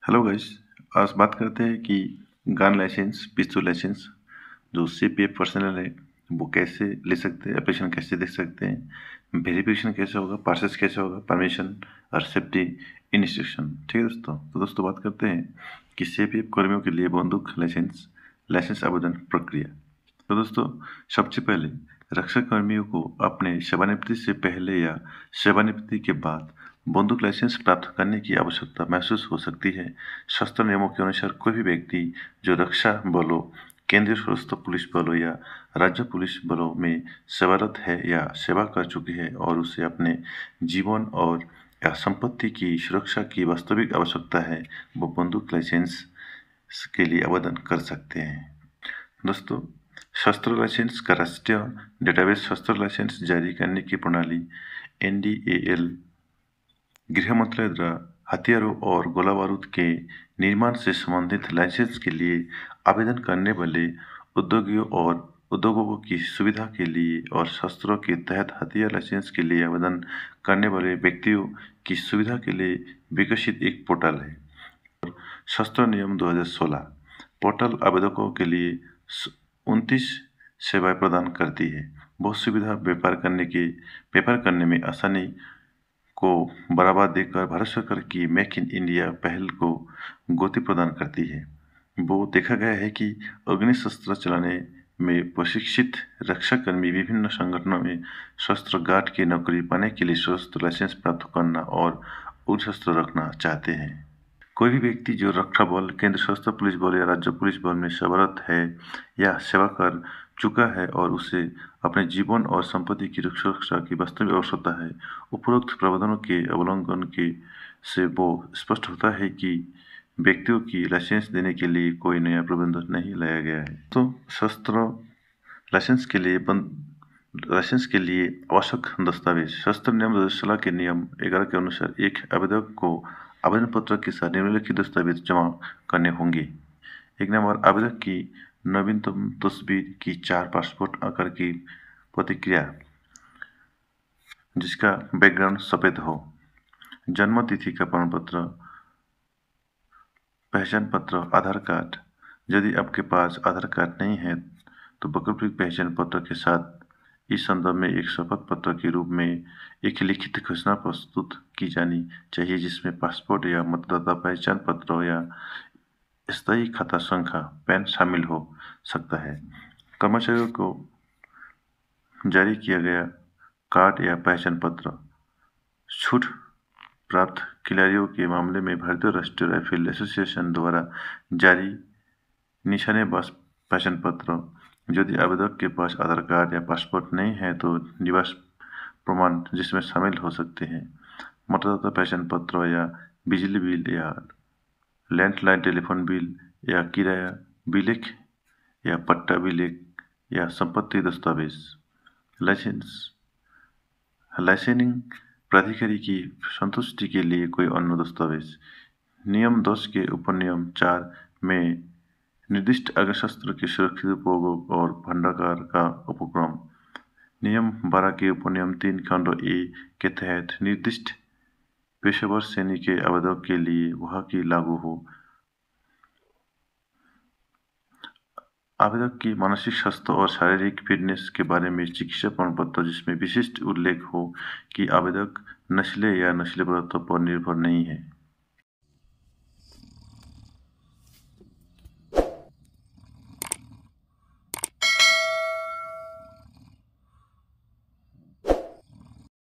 Hello guys. आज बात करते हैं कि गन लाइसेंस, पिस्तौल लाइसेंस जो सीपीएफ पर्सनल है वो कैसे ले सकते हैं, एप्लीकेशन कैसे देख सकते हैं, वेरिफिकेशन कैसे होगा, प्रोसेस कैसे होगा, परमिशन और सेफ्टी इंस्ट्रक्शन। ठीक है दोस्तों। तो दोस्तों बात करते हैं कि सीपीएफ कर्मियों के लिए बंदूक लाइसेंस लाइसेंस आवेदन प्रक्रिया। तो दोस्तों सबसे पहले रक्षा कर्मियों को अपने सेवानिवृत्ति से पहले या सेवानिवृत्ति के बाद बंदूक लाइसेंस प्राप्त करने की आवश्यकता महसूस हो सकती है। शस्त्र नियमों के अनुसार कोई भी व्यक्ति जो रक्षा बलों, केंद्रीय सशस्त्र पुलिस बलों या राज्य पुलिस बलों में सेवारत है या सेवा कर चुकी है और उसे अपने जीवन और या संपत्ति की सुरक्षा की वास्तविक आवश्यकता है, वो बंदूक लाइसेंस के लिए आवेदन कर सकते हैं। दोस्तों शस्त्र लाइसेंस का राष्ट्रीय डेटाबेस शस्त्र लाइसेंस जारी करने की प्रणाली NDAL गृह मंत्रालय द्वारा हथियारों और गोला बारूद के निर्माण से संबंधित लाइसेंस के लिए आवेदन करने वाले उद्योगियों और उद्योगों की सुविधा के लिए और शस्त्रों के तहत हथियार लाइसेंस के लिए आवेदन करने वाले व्यक्तियों की सुविधा के लिए विकसित एक पोर्टल है। शस्त्र नियम 2016 पोर्टल आवेदकों के लिए 29 सेवाएं प्रदान करती है। बहुत सुविधा व्यापार करने में आसानी को बढ़ावा देकर भारत सरकार की मेक इन इंडिया पहल को गति प्रदान करती है। वो देखा गया है कि अग्निशस्त्र चलाने में प्रशिक्षित रक्षाकर्मी विभिन्न संगठनों में शस्त्र गार्ड की नौकरी पाने के लिए सशस्त्र लाइसेंस प्राप्त करना और उच्च शस्त्र रखना चाहते हैं। कोई भी व्यक्ति जो रक्षा बल, केंद्र सशस्त्र पुलिस बल या राज्य पुलिस बल में सेवारत है या सेवा कर चुका है और उसे अपने जीवन और संपत्ति की सुरक्षा की वास्तविक आवश्यकता है, उपरोक्त प्रावधानों के अवलोकन के से वो स्पष्ट होता है कि व्यक्तियों की लाइसेंस देने के लिए कोई नया प्रबंध नहीं लाया गया है। तो शस्त्र लाइसेंस के लिए आवश्यक दस्तावेज शस्त्र नियम 2016 के नियम 11 के अनुसार एक आवेदक को आवेदन पत्र के साथ निम्नलिखित दस्तावेज जमा करने होंगे। एक नंबर, आवेदक की नवीनतम तस्वीर की 4 पासपोर्ट आकार की प्रतिक्रिया जिसका बैकग्राउंड सफेद हो, जन्म तिथि का प्रमाण पत्र, पहचान पत्र, आधार कार्ड। यदि आपके पास आधार कार्ड नहीं है तो वैकल्पिक पहचान पत्र के साथ इस संदर्भ में एक शपथ पत्र के रूप में एक लिखित घोषणा प्रस्तुत की जानी चाहिए जिसमें पासपोर्ट या मतदाता पहचान पत्र या स्थायी खाता संख्या पैन शामिल हो सकता है। कर्मचारियों को जारी किया गया कार्ड या पहचान पत्र। छूट प्राप्त खिलाड़ियों के मामले में भारतीय राष्ट्रीय राइफल एसोसिएशन द्वारा जारी निशानेबाज पहचान पत्र। यदि आवेदक के पास आधार कार्ड या पासपोर्ट नहीं है तो निवास प्रमाण जिसमें शामिल हो सकते हैं मतदाता पहचान पत्र या बिजली बिल या लैंडलाइन टेलीफोन बिल या किराया बिलेख या पट्टा बिलेख या संपत्ति दस्तावेज। लाइसेंसिंग प्राधिकारी की संतुष्टि के लिए कोई अन्य दस्तावेज। नियम 10 के उपनियम 4 में निर्दिष्ट अग्निशस्त्र के सुरक्षित उपयोग और भंडार का उपक्रम। नियम 12 के उपनियम 3 खंड ए के तहत निर्दिष्ट पेशेवर श्रेणी के आवेदक के लिए वह की लागू हो। आवेदक की मानसिक स्वास्थ्य और शारीरिक फिटनेस के बारे में चिकित्सा प्रमाण पत्र जिसमें विशिष्ट उल्लेख हो कि आवेदक नस्लीय या नस्लीय पदार्थों पर निर्भर नहीं है।